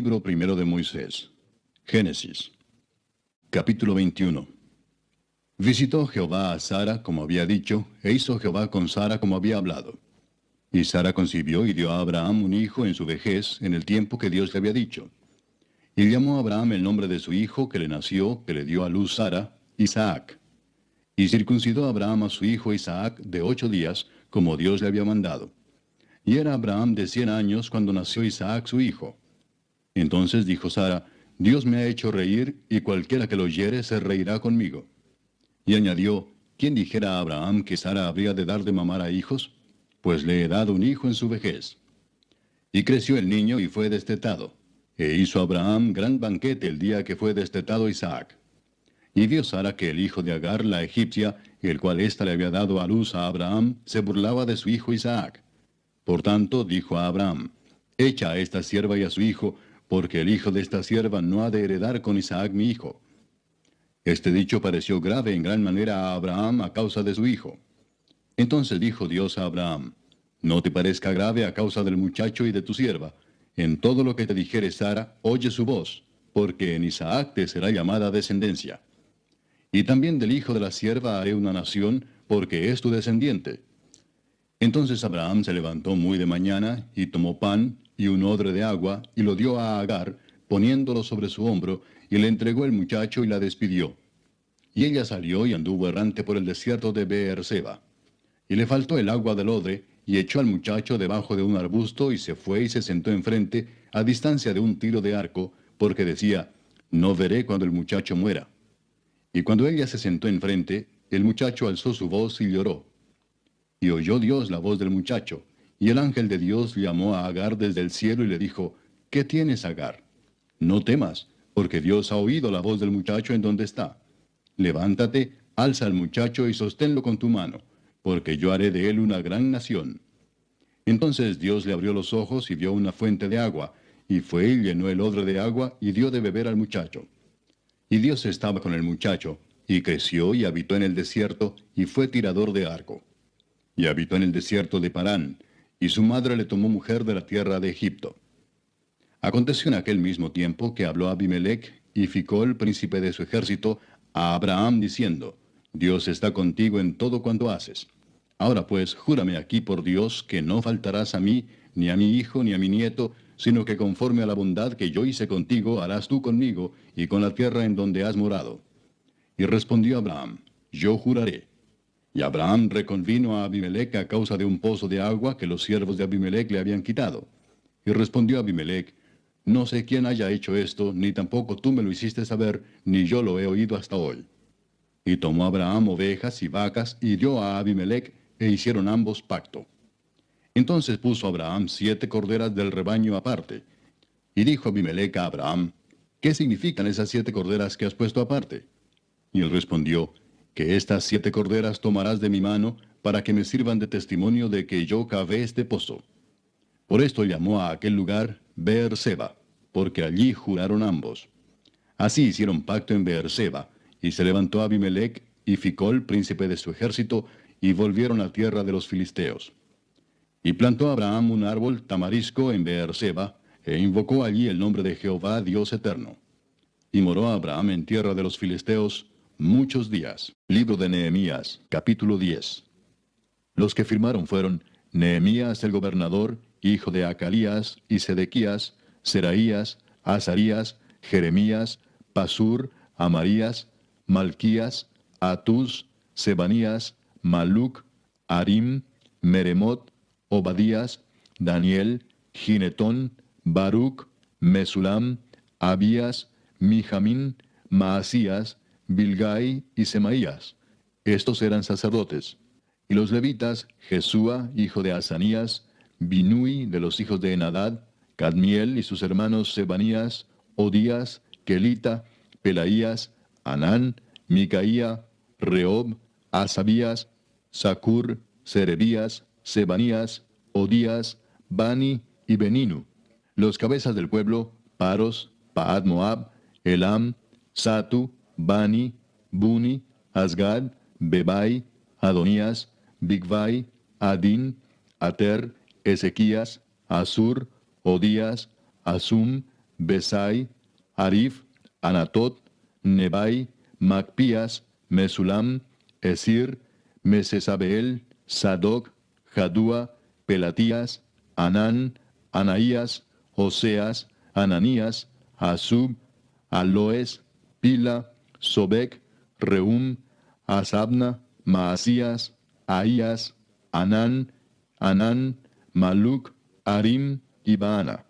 Libro primero de Moisés. Génesis. Capítulo 21. Visitó Jehová a Sara como había dicho, e hizo Jehová con Sara como había hablado. Y Sara concibió y dio a Abraham un hijo en su vejez, en el tiempo que Dios le había dicho. Y llamó a Abraham el nombre de su hijo que le nació, que le dio a luz Sara, Isaac. Y circuncidó a Abraham a su hijo Isaac de 8 días, como Dios le había mandado. Y era Abraham de 100 años cuando nació Isaac su hijo. Entonces dijo Sara, Dios me ha hecho reír, y cualquiera que lo oyere se reirá conmigo. Y añadió, ¿quién dijera a Abraham que Sara habría de dar de mamar a hijos? Pues le he dado un hijo en su vejez. Y creció el niño y fue destetado. E hizo Abraham gran banquete el día que fue destetado Isaac. Y vio Sara que el hijo de Agar, la egipcia, el cual ésta le había dado a luz a Abraham, se burlaba de su hijo Isaac. Por tanto, dijo a Abraham, echa a esta sierva y a su hijo, porque el hijo de esta sierva no ha de heredar con Isaac mi hijo. Este dicho pareció grave en gran manera a Abraham a causa de su hijo. Entonces dijo Dios a Abraham, no te parezca grave a causa del muchacho y de tu sierva. En todo lo que te dijere Sara, oye su voz, porque en Isaac te será llamada descendencia. Y también del hijo de la sierva haré una nación, porque es tu descendiente. Entonces Abraham se levantó muy de mañana, y tomó pan, y un odre de agua, y lo dio a Agar, poniéndolo sobre su hombro, y le entregó el muchacho y la despidió. Y ella salió y anduvo errante por el desierto de Beerseba. Y le faltó el agua del odre, y echó al muchacho debajo de un arbusto, y se fue y se sentó enfrente, a distancia de un tiro de arco, porque decía, no veré cuando el muchacho muera. Y cuando ella se sentó enfrente, el muchacho alzó su voz y lloró. Y oyó Dios la voz del muchacho, y el ángel de Dios llamó a Agar desde el cielo y le dijo, ¿qué tienes, Agar? No temas, porque Dios ha oído la voz del muchacho en donde está. Levántate, alza al muchacho y sosténlo con tu mano, porque yo haré de él una gran nación. Entonces Dios le abrió los ojos y vio una fuente de agua, y fue y llenó el odre de agua y dio de beber al muchacho. Y Dios estaba con el muchacho, y creció y habitó en el desierto, y fue tirador de arco. Y habitó en el desierto de Parán, y su madre le tomó mujer de la tierra de Egipto. Aconteció en aquel mismo tiempo que habló Abimelech y Ficol, príncipe de su ejército, a Abraham diciendo, Dios está contigo en todo cuanto haces. Ahora pues, júrame aquí por Dios que no faltarás a mí, ni a mi hijo, ni a mi nieto, sino que conforme a la bondad que yo hice contigo, harás tú conmigo, y con la tierra en donde has morado. Y respondió Abraham, yo juraré. Y Abraham reconvino a Abimelech a causa de un pozo de agua que los siervos de Abimelech le habían quitado. Y respondió Abimelech, no sé quién haya hecho esto, ni tampoco tú me lo hiciste saber, ni yo lo he oído hasta hoy. Y tomó Abraham ovejas y vacas, y dio a Abimelech, e hicieron ambos pacto. Entonces puso Abraham 7 corderas del rebaño aparte. Y dijo Abimelech a Abraham, ¿qué significan esas 7 corderas que has puesto aparte? Y él respondió, que estas 7 corderas tomarás de mi mano, para que me sirvan de testimonio de que yo cavé este pozo. Por esto llamó a aquel lugar Beerseba, porque allí juraron ambos. Así hicieron pacto en Beerseba, y se levantó Abimelech y Ficol, príncipe de su ejército, y volvieron a tierra de los filisteos. Y plantó Abraham un árbol tamarisco en Beerseba, e invocó allí el nombre de Jehová Dios eterno. Y moró Abraham en tierra de los filisteos muchos días. Libro de Nehemías, capítulo 10. Los que firmaron fueron Nehemías el gobernador, hijo de Acalías, y Sedequías, Seraías, Azarías, Jeremías, Pasur, Amarías, Malquías, Atús, Sebanías, Maluc, Arim, Meremot, Obadías, Daniel, Ginetón, Baruc, Mesulam, Abías, Mijamín, Maasías, Bilgai y Semaías. Estos eran sacerdotes. Y los levitas, Jesúa, hijo de Asanías, Binui de los hijos de Enadad, Cadmiel y sus hermanos Sebanías, Odías, Kelita, Pelaías, Anán, Micaía, Reob, Asabías, Sacur, Serebías, Sebanías, Odías, Bani y Beninu. Los cabezas del pueblo, Paros, Paad Moab, Elam, Satu, Bani, Buni, Asgad, Bebai, Adonías, Bigvai, Adin, Ater, Ezequías, Asur, Odías, Asum, Besai, Arif, Anatot, Nebai, Macpías, Mesulam, Esir, Mesesabeel, Sadoc, Jadúa, Pelatías, Anán, Anaías, Oseas, Ananías, Asub, Aloes, Pila, Sobek, Reum, Asabna, Maasías, Ahías, Anán, Maluc, Arim y Baana.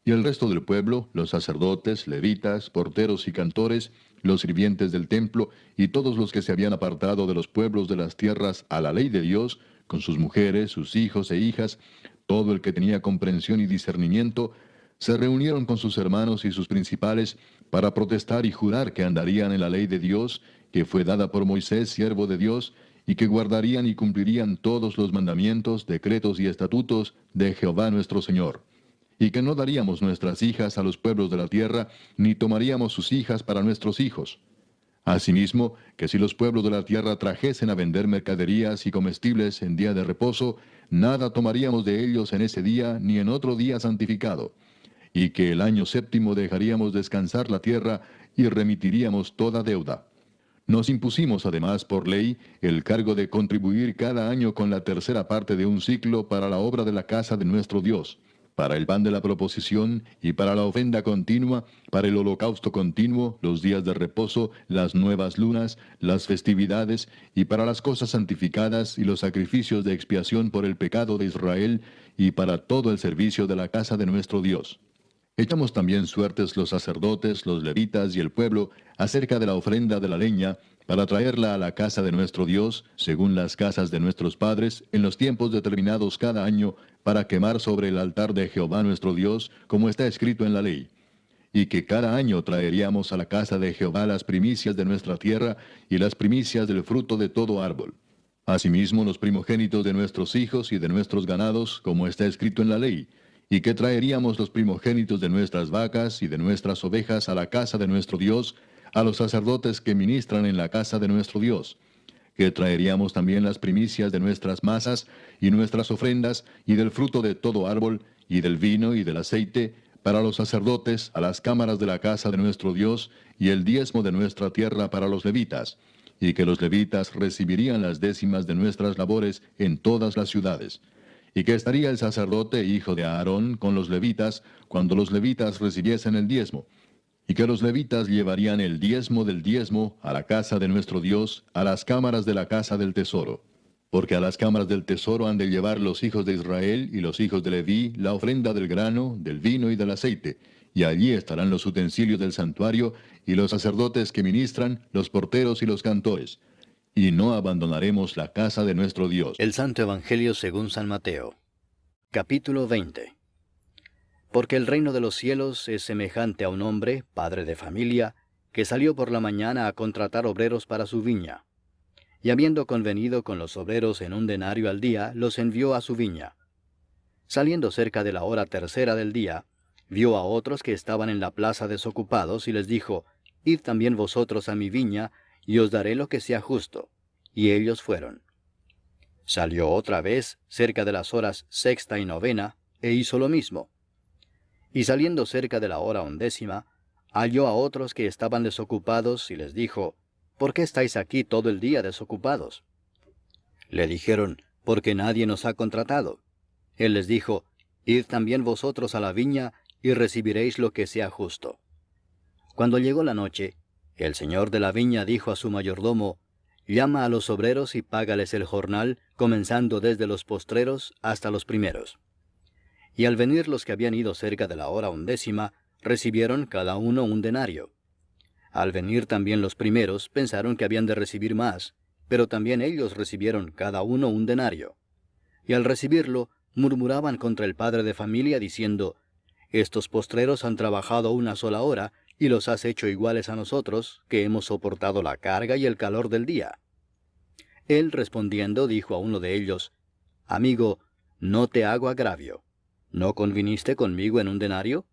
Y el resto del pueblo, los sacerdotes, levitas, porteros y cantores, los sirvientes del templo, y todos los que se habían apartado de los pueblos de las tierras a la ley de Dios, con sus mujeres, sus hijos e hijas, todo el que tenía comprensión y discernimiento, se reunieron con sus hermanos y sus principales para protestar y jurar que andarían en la ley de Dios, que fue dada por Moisés, siervo de Dios, y que guardarían y cumplirían todos los mandamientos, decretos y estatutos de Jehová nuestro Señor, y que no daríamos nuestras hijas a los pueblos de la tierra, ni tomaríamos sus hijas para nuestros hijos. Asimismo, que si los pueblos de la tierra trajesen a vender mercaderías y comestibles en día de reposo, nada tomaríamos de ellos en ese día ni en otro día santificado, y que el año séptimo dejaríamos descansar la tierra y remitiríamos toda deuda. Nos impusimos además por ley el cargo de contribuir cada año con la tercera parte de un ciclo para la obra de la casa de nuestro Dios, para el pan de la proposición y para la ofrenda continua, para el holocausto continuo, los días de reposo, las nuevas lunas, las festividades, y para las cosas santificadas y los sacrificios de expiación por el pecado de Israel, y para todo el servicio de la casa de nuestro Dios. Echamos también suertes los sacerdotes, los levitas y el pueblo acerca de la ofrenda de la leña, para traerla a la casa de nuestro Dios, según las casas de nuestros padres, en los tiempos determinados cada año, para quemar sobre el altar de Jehová nuestro Dios, como está escrito en la ley. Y que cada año traeríamos a la casa de Jehová las primicias de nuestra tierra y las primicias del fruto de todo árbol. Asimismo los primogénitos de nuestros hijos y de nuestros ganados, como está escrito en la ley, y que traeríamos los primogénitos de nuestras vacas y de nuestras ovejas a la casa de nuestro Dios, a los sacerdotes que ministran en la casa de nuestro Dios, que traeríamos también las primicias de nuestras masas y nuestras ofrendas, y del fruto de todo árbol, y del vino y del aceite, para los sacerdotes, a las cámaras de la casa de nuestro Dios, y el diezmo de nuestra tierra para los levitas, y que los levitas recibirían las décimas de nuestras labores en todas las ciudades. Y que estaría el sacerdote, hijo de Aarón, con los levitas, cuando los levitas recibiesen el diezmo, y que los levitas llevarían el diezmo del diezmo a la casa de nuestro Dios, a las cámaras de la casa del tesoro. Porque a las cámaras del tesoro han de llevar los hijos de Israel y los hijos de Leví la ofrenda del grano, del vino y del aceite, y allí estarán los utensilios del santuario, y los sacerdotes que ministran, los porteros y los cantores. Y no abandonaremos la casa de nuestro Dios. El Santo Evangelio según San Mateo. Capítulo 20. Porque el reino de los cielos es semejante a un hombre, padre de familia, que salió por la mañana a contratar obreros para su viña. Y habiendo convenido con los obreros en 1 denario al día, los envió a su viña. Saliendo cerca de la hora tercera del día, vio a otros que estaban en la plaza desocupados, y les dijo, Id también vosotros a mi viña, y os daré lo que sea justo. Y ellos fueron. Salió otra vez, cerca de las horas sexta y novena, e hizo lo mismo. Y saliendo cerca de la hora 11, halló a otros que estaban desocupados, y les dijo, ¿por qué estáis aquí todo el día desocupados? Le dijeron, porque nadie nos ha contratado. Él les dijo, Id también vosotros a la viña, y recibiréis lo que sea justo. Cuando llegó la noche, el señor de la viña dijo a su mayordomo, llama a los obreros y págales el jornal, comenzando desde los postreros hasta los primeros. Y al venir los que habían ido cerca de la hora 11, recibieron cada uno 1 denario. Al venir también los primeros, pensaron que habían de recibir más, pero también ellos recibieron cada uno 1 denario. Y al recibirlo, murmuraban contra el padre de familia, diciendo, estos postreros han trabajado 1 sola hora, y los has hecho iguales a nosotros, que hemos soportado la carga y el calor del día. Él respondiendo dijo a uno de ellos, Amigo, no te hago agravio. ¿No conviniste conmigo en 1 denario?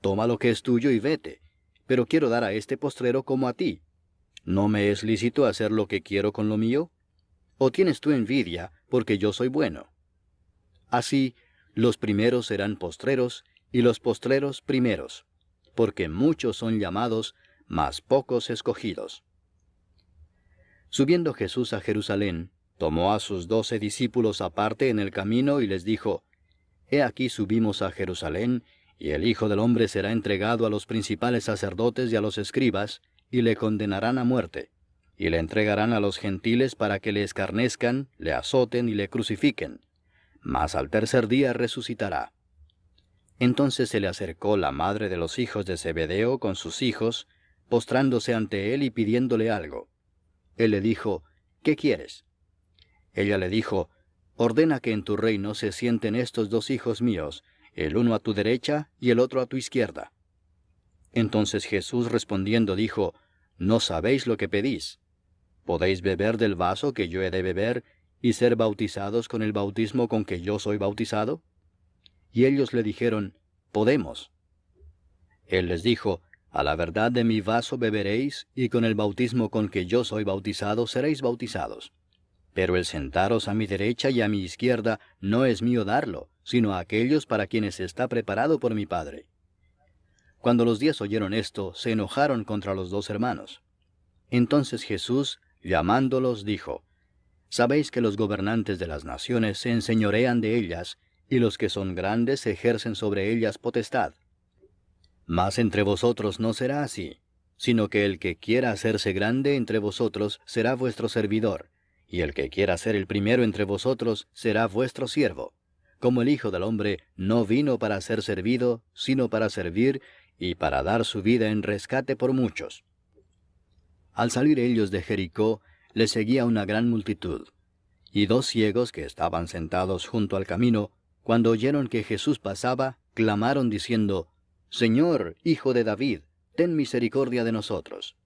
Toma lo que es tuyo y vete, pero quiero dar a este postrero como a ti. ¿No me es lícito hacer lo que quiero con lo mío? ¿O tienes tú envidia, porque yo soy bueno? Así, los primeros serán postreros, y los postreros primeros. porque muchos son llamados, mas pocos escogidos. Subiendo Jesús a Jerusalén, tomó a sus 12 discípulos aparte en el camino y les dijo, He aquí subimos a Jerusalén, y el Hijo del Hombre será entregado a los principales sacerdotes y a los escribas, y le condenarán a muerte, y le entregarán a los gentiles para que le escarnezcan, le azoten y le crucifiquen. Mas al tercer día resucitará. Entonces se le acercó la madre de los hijos de Zebedeo con sus hijos, postrándose ante él y pidiéndole algo. Él le dijo, ¿qué quieres? Ella le dijo, ordena que en tu reino se sienten estos 2 hijos míos, el uno a tu derecha y el otro a tu izquierda. Entonces Jesús respondiendo dijo, no sabéis lo que pedís. ¿Podéis beber del vaso que yo he de beber, y ser bautizados con el bautismo con que yo soy bautizado? Y ellos le dijeron, podemos. Él les dijo, a la verdad de mi vaso beberéis, y con el bautismo con que yo soy bautizado seréis bautizados. Pero el sentaros a mi derecha y a mi izquierda no es mío darlo, sino a aquellos para quienes está preparado por mi Padre. Cuando los 10 oyeron esto, se enojaron contra los 2 hermanos. Entonces Jesús, llamándolos, dijo, Sabéis que los gobernantes de las naciones se enseñorean de ellas, y los que son grandes ejercen sobre ellas potestad. Mas entre vosotros no será así, sino que el que quiera hacerse grande entre vosotros será vuestro servidor, y el que quiera ser el primero entre vosotros será vuestro siervo, como el Hijo del Hombre no vino para ser servido, sino para servir, y para dar su vida en rescate por muchos. Al salir ellos de Jericó, les seguía una gran multitud, y 2 ciegos que estaban sentados junto al camino, cuando oyeron que Jesús pasaba, clamaron diciendo, Señor, Hijo de David, ten misericordia de nosotros.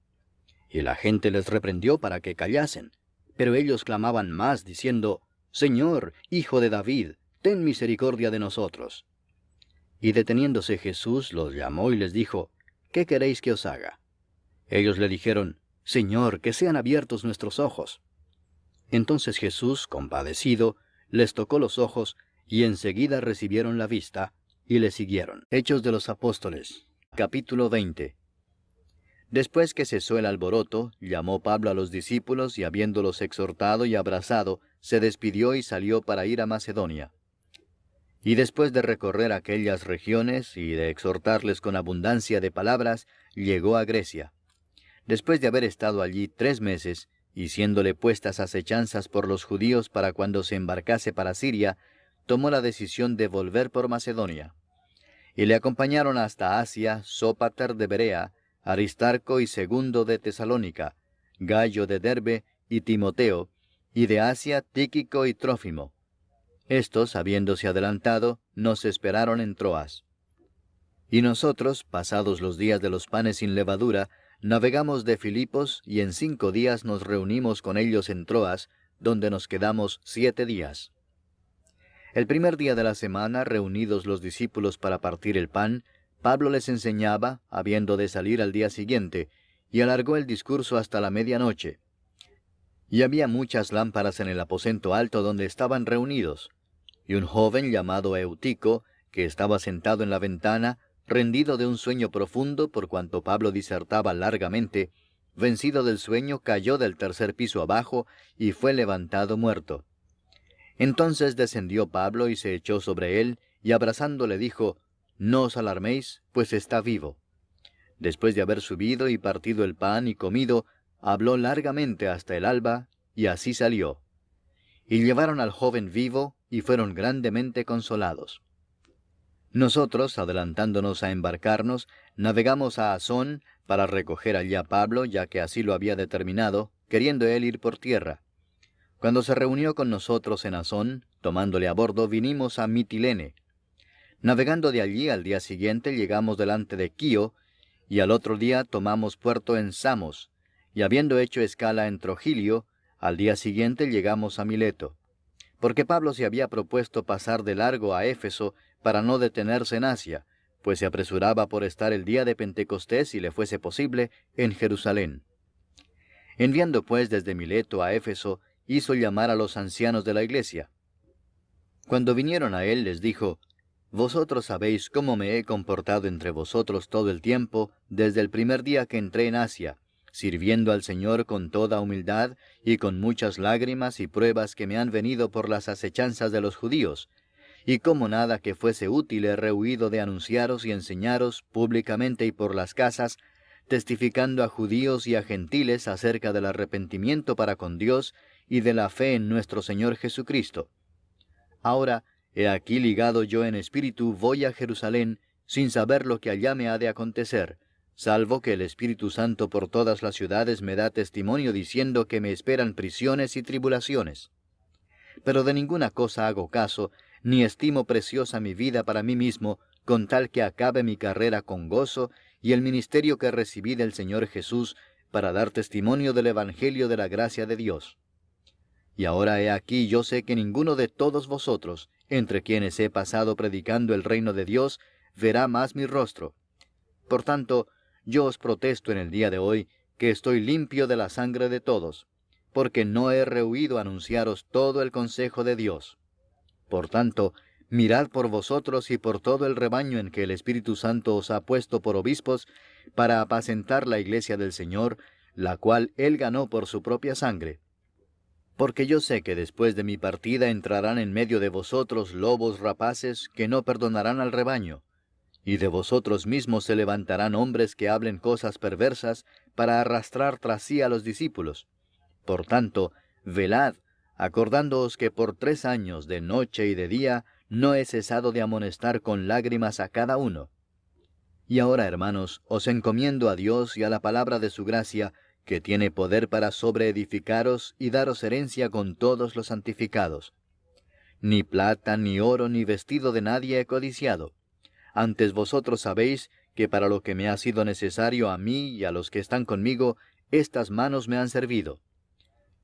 Y la gente les reprendió para que callasen, pero ellos clamaban más, diciendo, Señor, Hijo de David, ten misericordia de nosotros. Y deteniéndose Jesús los llamó y les dijo, ¿qué queréis que os haga? Ellos le dijeron, Señor, que sean abiertos nuestros ojos. Entonces Jesús, compadecido, les tocó los ojos, y enseguida recibieron la vista, y le siguieron. Hechos de los Apóstoles, capítulo 20. Después que cesó el alboroto, llamó Pablo a los discípulos, y habiéndolos exhortado y abrazado, se despidió y salió para ir a Macedonia. Y después de recorrer aquellas regiones, y de exhortarles con abundancia de palabras, llegó a Grecia. Después de haber estado allí 3 meses, y siéndole puestas acechanzas por los judíos para cuando se embarcase para Siria, tomó la decisión de volver por Macedonia. Y le acompañaron hasta Asia Sópater de Berea, Aristarco y Segundo de Tesalónica, Gallo de Derbe y Timoteo, y de Asia Tíquico y Trófimo. Estos, habiéndose adelantado, nos esperaron en Troas. Y nosotros, pasados los días de los panes sin levadura, navegamos de Filipos, y en 5 días nos reunimos con ellos en Troas, donde nos quedamos 7 días. El primer día de la semana, reunidos los discípulos para partir el pan, Pablo les enseñaba, habiendo de salir al día siguiente, y alargó el discurso hasta la medianoche. Y había muchas lámparas en el aposento alto donde estaban reunidos. Y un joven llamado Eutico, que estaba sentado en la ventana, rendido de un sueño profundo por cuanto Pablo disertaba largamente, vencido del sueño, cayó del 3er piso abajo y fue levantado muerto. Entonces descendió Pablo y se echó sobre él, y abrazándole dijo, No os alarméis, pues está vivo. Después de haber subido y partido el pan y comido, habló largamente hasta el alba, y así salió. Y llevaron al joven vivo, y fueron grandemente consolados. Nosotros, adelantándonos a embarcarnos, navegamos a Asón, para recoger allí a Pablo, ya que así lo había determinado, queriendo él ir por tierra. Cuando se reunió con nosotros en Asón, tomándole a bordo, vinimos a Mitilene. Navegando de allí al día siguiente llegamos delante de Quío, y al otro día tomamos puerto en Samos, y habiendo hecho escala en Trogilio, al día siguiente llegamos a Mileto. Porque Pablo se había propuesto pasar de largo a Éfeso para no detenerse en Asia, pues se apresuraba por estar el día de Pentecostés, si le fuese posible, en Jerusalén. Enviando pues desde Mileto a Éfeso, hizo llamar a los ancianos de la iglesia. Cuando vinieron a él, les dijo, Vosotros sabéis cómo me he comportado entre vosotros todo el tiempo, desde el primer día que entré en Asia, sirviendo al Señor con toda humildad y con muchas lágrimas y pruebas que me han venido por las acechanzas de los judíos, y como nada que fuese útil he rehuido de anunciaros y enseñaros públicamente y por las casas, testificando a judíos y a gentiles acerca del arrepentimiento para con Dios y de la fe en nuestro Señor Jesucristo. Ahora, he aquí ligado yo en espíritu voy a Jerusalén, sin saber lo que allá me ha de acontecer, salvo que el Espíritu Santo por todas las ciudades me da testimonio diciendo que me esperan prisiones y tribulaciones. Pero de ninguna cosa hago caso, ni estimo preciosa mi vida para mí mismo, con tal que acabe mi carrera con gozo y el ministerio que recibí del Señor Jesús, para dar testimonio del Evangelio de la gracia de Dios. Y ahora he aquí yo sé que ninguno de todos vosotros, entre quienes he pasado predicando el reino de Dios, verá más mi rostro. Por tanto, yo os protesto en el día de hoy, que estoy limpio de la sangre de todos, porque no he rehuido anunciaros todo el consejo de Dios. Por tanto, mirad por vosotros y por todo el rebaño en que el Espíritu Santo os ha puesto por obispos, para apacentar la iglesia del Señor, la cual Él ganó por su propia sangre. Porque yo sé que después de mi partida entrarán en medio de vosotros lobos rapaces que no perdonarán al rebaño, y de vosotros mismos se levantarán hombres que hablen cosas perversas para arrastrar tras sí a los discípulos. Por tanto, velad, acordándoos que por 3 años, de noche y de día, no he cesado de amonestar con lágrimas a cada uno. Y ahora, hermanos, os encomiendo a Dios y a la palabra de su gracia, que tiene poder para sobreedificaros y daros herencia con todos los santificados. Ni plata, ni oro, ni vestido de nadie he codiciado. Antes vosotros sabéis que para lo que me ha sido necesario a mí y a los que están conmigo, estas manos me han servido.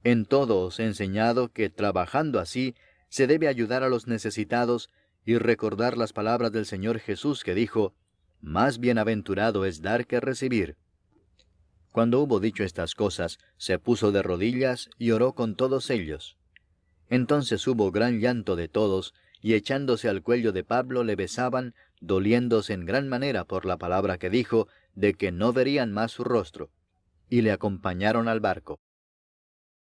En todo os he enseñado que, trabajando así, se debe ayudar a los necesitados y recordar las palabras del Señor Jesús que dijo, «Más bienaventurado es dar que recibir». Cuando hubo dicho estas cosas, se puso de rodillas y oró con todos ellos. Entonces hubo gran llanto de todos, y echándose al cuello de Pablo le besaban, doliéndose en gran manera por la palabra que dijo, de que no verían más su rostro. Y le acompañaron al barco.